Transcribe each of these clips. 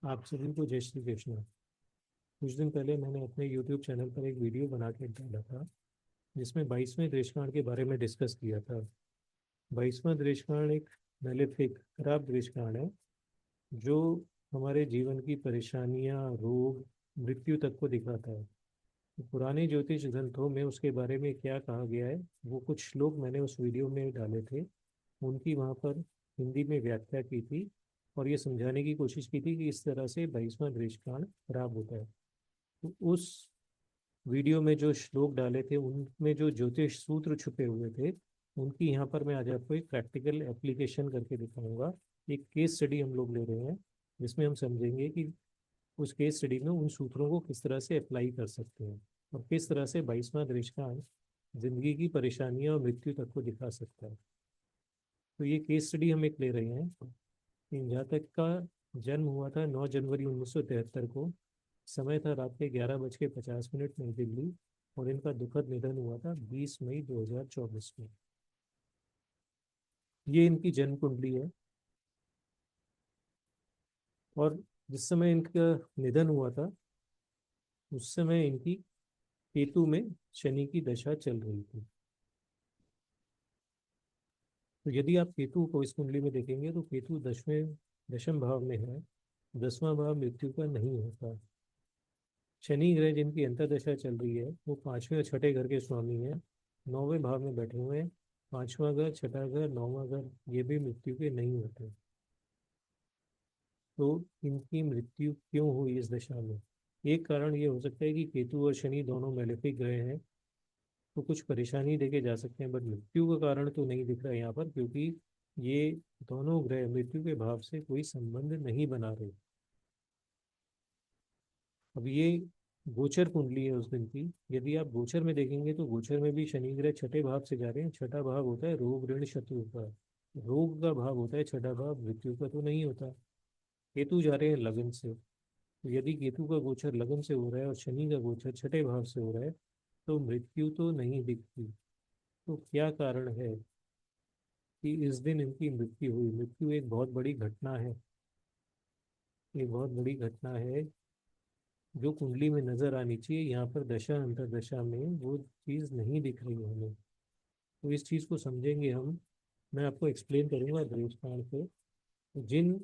आप सभी को जय श्री कृष्ण। कुछ दिन पहले मैंने अपने YouTube चैनल पर एक वीडियो बना के डाला था जिसमें 22वें देशकांड के बारे में डिस्कस किया था। 22वां देशकांड एक मैलेफिक खराब देशकांड है जो हमारे जीवन की परेशानियां, रोग, मृत्यु तक को दिखाता है। तो पुराने ज्योतिष ग्रंथों में उसके बारे में क्या कहा गया है, वो कुछ श्लोक मैंने उस वीडियो में डाले थे। उनकी वहाँ पर हिंदी में व्याख्या की थी और ये समझाने की कोशिश की थी कि इस तरह से 22वां देशकांड खराब होता है। तो उस वीडियो में जो श्लोक डाले थे उनमें जो ज्योतिष सूत्र छुपे हुए थे, उनकी यहाँ पर मैं आज आपको एक प्रैक्टिकल एप्लीकेशन करके दिखाऊंगा। एक केस स्टडी हम लोग ले रहे हैं जिसमें हम समझेंगे कि उस केस स्टडी में उन सूत्रों को किस तरह से अप्लाई कर सकते हैं और किस तरह से 22वां दृष्टांत जिंदगी की परेशानियां और मृत्यु तक को दिखा सकता है। तो ये केस स्टडी हम एक ले रहे हैं। इन जातक का जन्म हुआ था 9 जनवरी 1973 को। समय था रात के 11:50 नई दिल्ली। और इनका दुखद निधन हुआ था 20 मई 2024 में। ये इनकी जन्म कुंडली है। और जिस समय इनका निधन हुआ था उस समय इनकी केतु में शनि की दशा चल रही थी। तो यदि आप केतु को इस कुंडली में देखेंगे तो केतु दशम भाव में है। 10वां भाव मृत्यु का नहीं होता। शनि ग्रह जिनकी अंतर्दशा चल रही है वो 5वें और छठे घर के स्वामी हैं। 9वें भाव में बैठे हुए हैं। 5वां घर, छठा घर, 9वां घर ये भी मृत्यु के नहीं होते। तो इनकी मृत्यु क्यों हुई इस दशा में? एक कारण ये हो सकता है कि केतु और शनि दोनों मेलेफिक ग्रह हैं, तो कुछ परेशानी देके जा सकते हैं, बट मृत्यु का कारण तो नहीं दिख रहा है यहाँ पर, क्योंकि ये दोनों ग्रह मृत्यु के भाव से कोई संबंध नहीं बना रहे। अब ये गोचर कुंडली है उस दिन की। यदि आप गोचर में देखेंगे तो गोचर में भी शनि ग्रह छठे भाव से जा रहे हैं। छठा भाव होता है रोग, ऋण, शत्रु का। रोग का भाव होता है छठा भाव, मृत्यु का तो नहीं होता। केतु जा रहे हैं लगन से। तो यदि केतु का गोचर लगन से हो रहा है और शनि का गोचर छठे भाव से हो रहा है तो मृत्यु तो नहीं दिखती। तो क्या कारण है कि इस दिन इनकी मृत्यु हुई? मृत्यु एक बहुत बड़ी घटना है। एक बहुत बड़ी घटना है जो कुंडली में नजर आनी चाहिए। यहाँ पर दशा अंतर दशा में वो चीज़ नहीं दिख रही है हमें। तो इस चीज़ को समझेंगे हम। मैं आपको एक्सप्लेन करूंगा दृष्टांत पे। तो जिन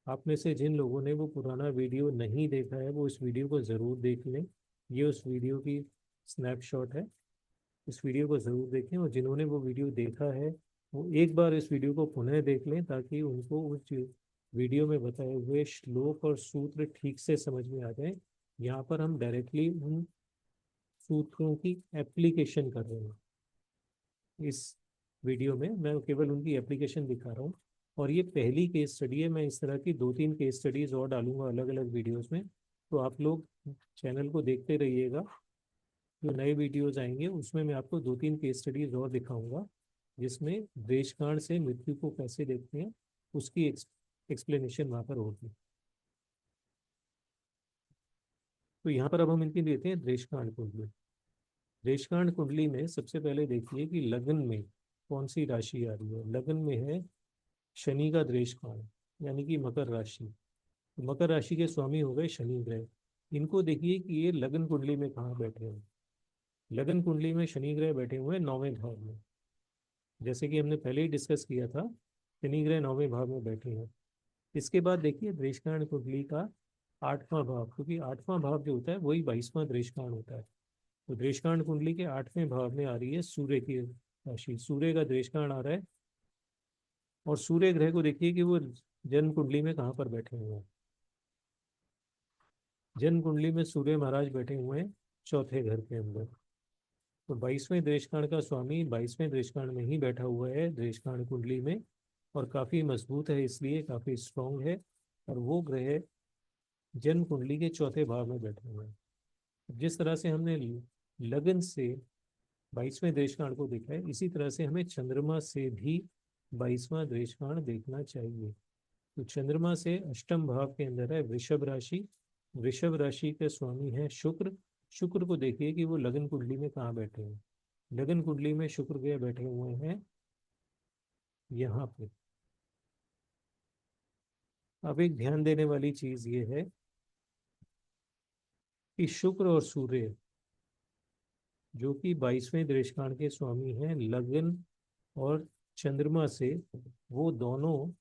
आप में से जिन लोगों ने वो पुराना वीडियो नहीं देखा है वो इस वीडियो को ज़रूर देख लें। ये उस वीडियो की स्नैपशॉट है। इस वीडियो को ज़रूर देखें, और जिन्होंने वो वीडियो देखा है वो एक बार इस वीडियो को पुनः देख लें ताकि उनको उस वीडियो में बताए हुए श्लोक और सूत्र ठीक से समझ में आ जाए। यहाँ पर हम डायरेक्टली उन सूत्रों की एप्लीकेशन कर रहे हैं। इस वीडियो में मैं केवल उनकी एप्लीकेशन दिखा रहा हूँ। और ये पहली केस स्टडी है। मैं इस तरह की 2-3 केस स्टडीज और डालूंगा अलग अलग वीडियोस में। तो आप लोग चैनल को देखते रहिएगा। जो नए वीडियोस आएंगे उसमें मैं आपको 2-3 केस स्टडीज और दिखाऊंगा जिसमें देशकांड से मृत्यु को कैसे देखते हैं उसकी एक्सप्लेनेशन वहाँ पर होगी। तो यहाँ पर अब हम इनकी देते हैं देशकांड कुंडली। देशकांड कुंडली में सबसे पहले देखिए कि लग्न में कौन सी राशि आ रही है। लग्न में है शनि का देशकांड, यानी कि मकर राशि। तो मकर राशि के स्वामी हो गए शनि ग्रह। इनको देखिए कि ये लग्न कुंडली में कहाँ बैठे हैं। लग्न कुंडली में शनि ग्रह बैठे हुए हैं 9वें भाव में। जैसे कि हमने पहले ही डिस्कस किया था, शनि ग्रह 9वें भाव में बैठे हैं। इसके बाद देखिए देशकांड कुंडली का 8वां भाव, क्योंकि 8वां भाव जो होता है वही 22वां देशकांड होता है। तो देशकांड कुंडली के 8वें भाव में आ रही है सूर्य की राशि। सूर्य का देशकांड आ रहा है। और सूर्य ग्रह को देखिए कि वो जन्म कुंडली में कहाँ पर बैठे हुए हैं। जन्म कुंडली में सूर्य महाराज बैठे हुए हैं चौथे घर के अंदर। तो 22वें देशकांड का स्वामी 22वें देशकांड में ही बैठा हुआ है देशकांड कुंडली में। और काफी मजबूत है, इसलिए काफी स्ट्रांग है। और वो ग्रह जन्म कुंडली के चौथे भाव में बैठे हुए हैं। जिस तरह से हमने लगन से 22वें देशकांड को देखा है, इसी तरह से हमें चंद्रमा से भी 22वां देशकांड देखना चाहिए। तो चंद्रमा से अष्टम भाव के अंदर है वृषभ राशि। वृषभ राशि के स्वामी है शुक्र। शुक्र को देखिए कि वो लगन कुंडली में कहाँ बैठे हैं। लगन कुंडली में शुक्र ग्रह बैठे हुए हैं यहाँ पे। अब एक ध्यान देने वाली चीज ये है कि शुक्र और सूर्य, जो कि 22वें देशकांड के स्वामी हैं, लग्न और चंद्रमा से, वो दोनों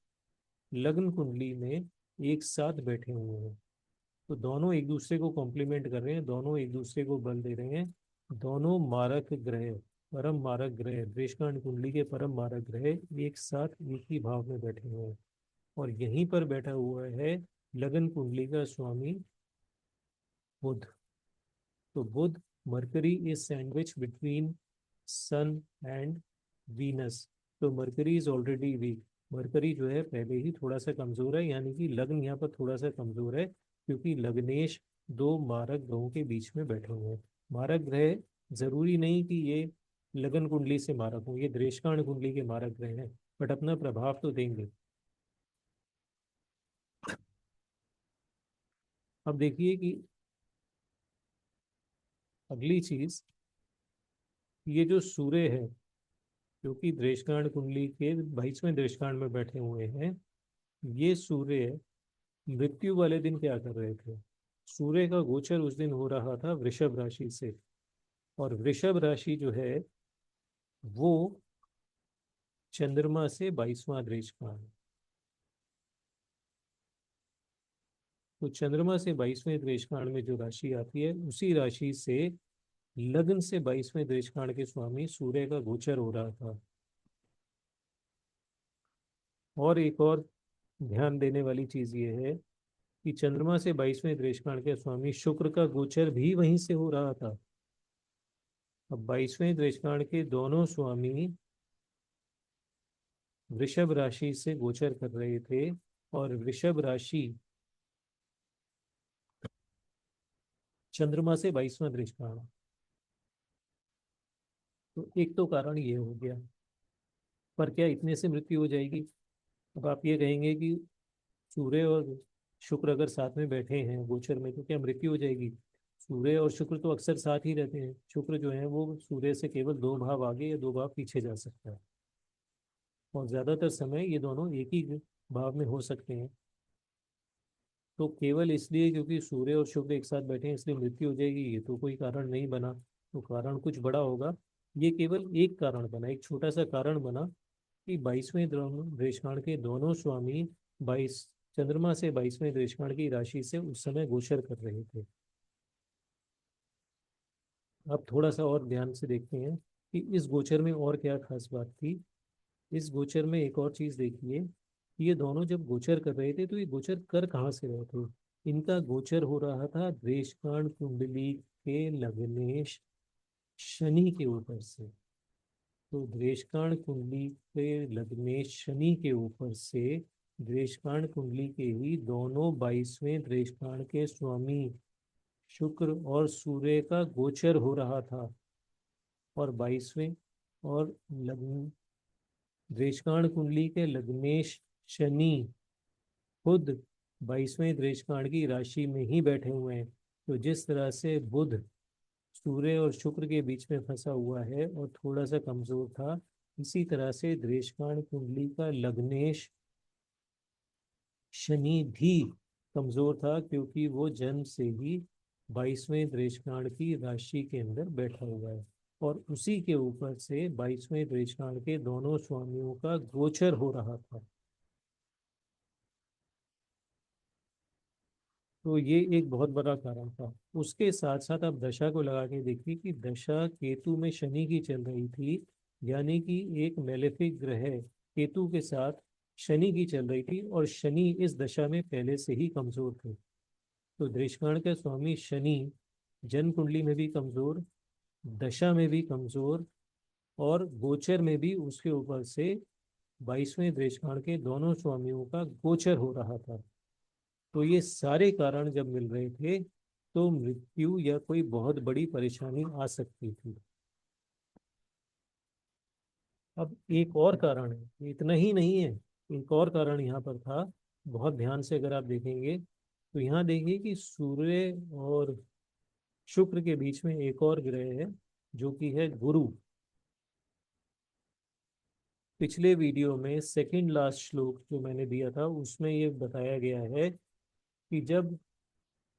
लग्न कुंडली में एक साथ बैठे हुए हैं। तो दोनों एक दूसरे को कॉम्प्लीमेंट कर रहे हैं, दोनों एक दूसरे को बल दे रहे हैं। दोनों मारक ग्रह, परम मारक ग्रह, देशकांड कुंडली के परम मारक ग्रह एक साथ एक ही भाव में बैठे हुए हैं। और यहीं पर बैठा हुआ है लगन कुंडली का स्वामी बुध। तो Budh, Mercury is sandwich between sun and Venus. तो Mercury is already weak. Mercury जो है पहले ही थोड़ा सा कमजोर है, यानी कि लग्न यहाँ पर थोड़ा सा कमजोर है, क्योंकि लग्नेश दो मारक ग्रहों के बीच में बैठे हुए हैं। मारक ग्रह जरूरी नहीं कि ये लगन कुंडली से मारक हो, ये दृष्टांत कुंडली के मारक ग्रह हैं, बट अपना प्रभाव तो देंगे। अब देखिए कि अगली चीज, ये जो सूर्य है, जो कि दृष्टांत कुंडली के 22वें दृष्टांत में बैठे हुए हैं, ये सूर्य मृत्यु वाले दिन क्या कर रहे थे? सूर्य का गोचर उस दिन हो रहा था वृषभ राशि से। और वृषभ राशि जो है वो चंद्रमा से 22वां दृष्टांत। तो चंद्रमा से 22वें दृष्टांत में जो राशि आती है, उसी राशि से लग्न से 22वें दृष्टांत के स्वामी सूर्य का गोचर हो रहा था। और एक और ध्यान देने वाली चीज ये है कि चंद्रमा से 22वें दृष्टांत के स्वामी शुक्र का गोचर भी वहीं से हो रहा था। अब 22वें दृष्टांत के दोनों स्वामी वृषभ राशि से गोचर कर रहे थे, और वृषभ राशि चंद्रमा से 22वां दृष्टांत। तो एक तो कारण ये हो गया। पर क्या इतने से मृत्यु हो जाएगी? अब आप ये कहेंगे कि सूर्य और शुक्र अगर साथ में बैठे हैं गोचर में, तो क्या मृत्यु हो जाएगी? सूर्य और शुक्र तो अक्सर साथ ही रहते हैं। शुक्र जो है वो सूर्य से केवल दो भाव आगे या दो भाव पीछे जा सकता है, और ज्यादातर समय ये दोनों एक ही भाव में हो सकते हैं। तो केवल इसलिए क्योंकि सूर्य और शुक्र एक साथ बैठे हैं इसलिए मृत्यु हो जाएगी, ये तो कोई कारण नहीं बना। तो कारण कुछ बड़ा होगा। ये केवल एक कारण बना, एक छोटा सा कारण बना कि 22वें रेशमाण के दोनों स्वामी 22 चंद्रमा से 22वें रेशमाण की राशि से उस समय गोचर कर रहे थे। अब थोड़ा सा और ध्यान से देखते हैं कि इस गोचर में और क्या खास बात थी। इस गोचर में एक और चीज देखिए कि ये दोनों जब गोचर कर रहे थे तो ये गोचर कर कहाँ से रहे थे? इनका गोचर हो रहा था देशकांड कुंडली के लग्नेश शनि के ऊपर से। तो देशकांड कुंडली के लग्नेश शनि के ऊपर से देशकांड कुंडली के ही दोनों 22वें देशकांड के स्वामी शुक्र और सूर्य का गोचर हो रहा था। और 22वें और लग्न देशकांड कुंडली के लग्नेश शनि खुद 22वें देशकांड की राशि में ही बैठे हुए हैं। तो जिस तरह से बुध सूर्य और शुक्र के बीच में फंसा हुआ है और थोड़ा सा कमजोर था, इसी तरह से देशकांड कुंडली का लग्नेश शनि भी कमजोर था, क्योंकि वो जन्म से ही 22वें देशकांड की राशि के अंदर बैठा हुआ है। और उसी के ऊपर से 22वें देशकांड के दोनों स्वामियों का गोचर हो रहा था। तो ये एक बहुत बड़ा कारण था। उसके साथ साथ आप दशा को लगा के देखिए कि दशा केतु में शनि की चल रही थी, यानी कि एक मेलेफिक ग्रह केतु के साथ शनि की चल रही थी, और शनि इस दशा में पहले से ही कमजोर थे। तो दृष्कर्ण के स्वामी शनि जन्म कुंडली में भी कमजोर, दशा में भी कमजोर, और गोचर में भी उसके ऊपर से 22वें दृष्कर्ण के दोनों स्वामियों का गोचर हो रहा था। तो ये सारे कारण जब मिल रहे थे तो मृत्यु या कोई बहुत बड़ी परेशानी आ सकती थी। अब एक और कारण है, इतना ही नहीं है, एक और कारण यहाँ पर था। बहुत ध्यान से अगर आप देखेंगे तो यहाँ देखिए कि सूर्य और शुक्र के बीच में एक और ग्रह है, जो कि है गुरु। पिछले वीडियो में सेकंड लास्ट श्लोक जो मैंने दिया था उसमें ये बताया गया है कि जब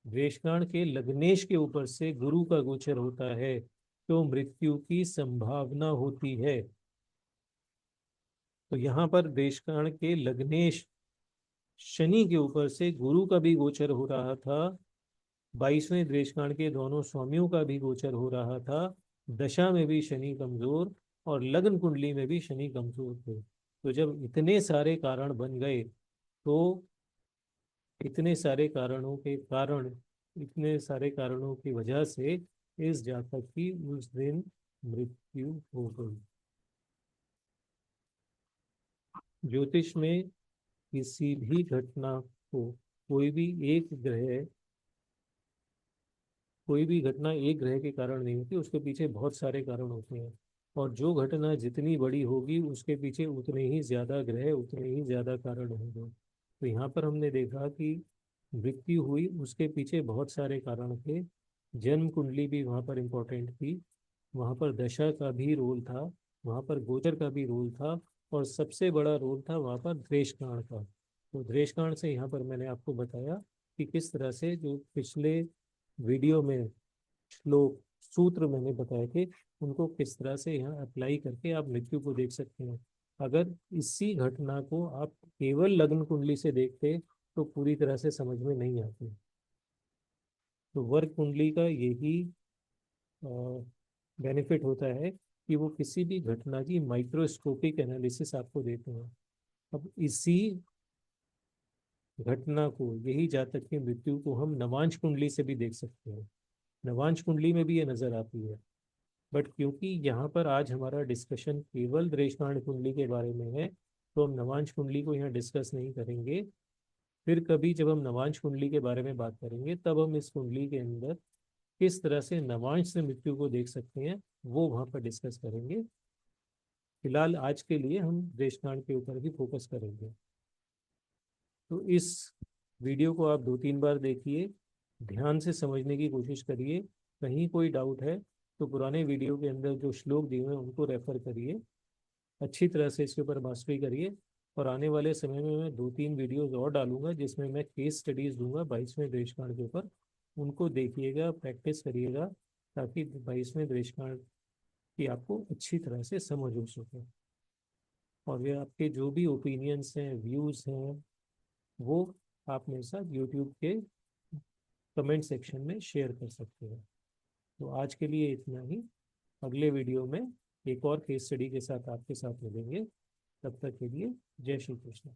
रेशकाण के लग्नेश के ऊपर से गुरु का गोचर होता है तो मृत्यु की संभावना होती है। तो यहाँ पर रेशकाण के लग्नेश शनि के ऊपर से गुरु का भी गोचर हो रहा था, 22वें देशकांड के दोनों स्वामियों का भी गोचर हो रहा था। दशा में भी शनि कमजोर और लग्न कुंडली में भी शनि कमजोर थे। तो जब इतने सारे कारण बन गए तो इतने सारे कारणों के कारण इतने सारे कारणों की वजह से इस जातक की उस दिन मृत्यु हो गई। ज्योतिष में किसी भी घटना को कोई भी एक ग्रह कोई भी घटना एक ग्रह के कारण नहीं होती, उसके पीछे बहुत सारे कारण होते हैं। और जो घटना जितनी बड़ी होगी उसके पीछे उतने ही ज्यादा ग्रह उतने ही ज्यादा कारण होंगे। तो यहाँ पर हमने देखा कि मृत्यु हुई उसके पीछे बहुत सारे कारण थे। जन्म कुंडली भी वहाँ पर इम्पोर्टेंट थी, वहाँ पर दशा का भी रोल था, वहाँ पर गोचर का भी रोल था, और सबसे बड़ा रोल था वहाँ पर द्वेषकांड का। तो द्वेषकांड से यहाँ पर मैंने आपको बताया कि किस तरह से जो पिछले वीडियो में श्लोक सूत्र मैंने बताए थे उनको किस तरह से यहाँ अप्लाई करके आप मृत्यु को देख सकते हैं। अगर इसी घटना को आप केवल लग्न कुंडली से देखते तो पूरी तरह से समझ में नहीं आती। तो वर्ग कुंडली का यही बेनिफिट होता है कि वो किसी भी घटना की माइक्रोस्कोपिक एनालिसिस आपको देते हैं। अब इसी घटना को, यही जातक की मृत्यु को हम नवांश कुंडली से भी देख सकते हैं। नवांश कुंडली में भी ये नजर आती है। बट क्योंकि यहाँ पर आज हमारा डिस्कशन केवल दृष्टांत कुंडली के बारे में है तो हम नवांश कुंडली को यहाँ डिस्कस नहीं करेंगे। फिर कभी जब हम नवांश कुंडली के बारे में बात करेंगे तब हम इस कुंडली के अंदर किस तरह से नवांश से मृत्यु को देख सकते हैं वो वहाँ पर डिस्कस करेंगे। फिलहाल आज के लिए हम दृष्टांत के ऊपर ही फोकस करेंगे। तो इस वीडियो को आप 2-3 बार देखिए, ध्यान से समझने की कोशिश करिए। कहीं कोई डाउट है तो पुराने वीडियो के अंदर जो श्लोक दिए हुए हैं उनको रेफर करिए, अच्छी तरह से इसके ऊपर मास्टरी करिए। और आने वाले समय में मैं 2-3 वीडियोस और डालूंगा जिसमें मैं केस स्टडीज दूंगा 22वें देशकांड के ऊपर। उनको देखिएगा, प्रैक्टिस करिएगा, ताकि 22वें देशकांड की आपको अच्छी तरह से समझ हो सके। और ये आपके जो भी ओपिनियंस हैं, व्यूज़ हैं, वो आप मेरे साथ यूट्यूब के कमेंट सेक्शन में शेयर कर सकते हैं। तो आज के लिए इतना ही। अगले वीडियो में एक और केस स्टडी के साथ आपके साथ मिलेंगे। तब तक के लिए जय श्री कृष्ण।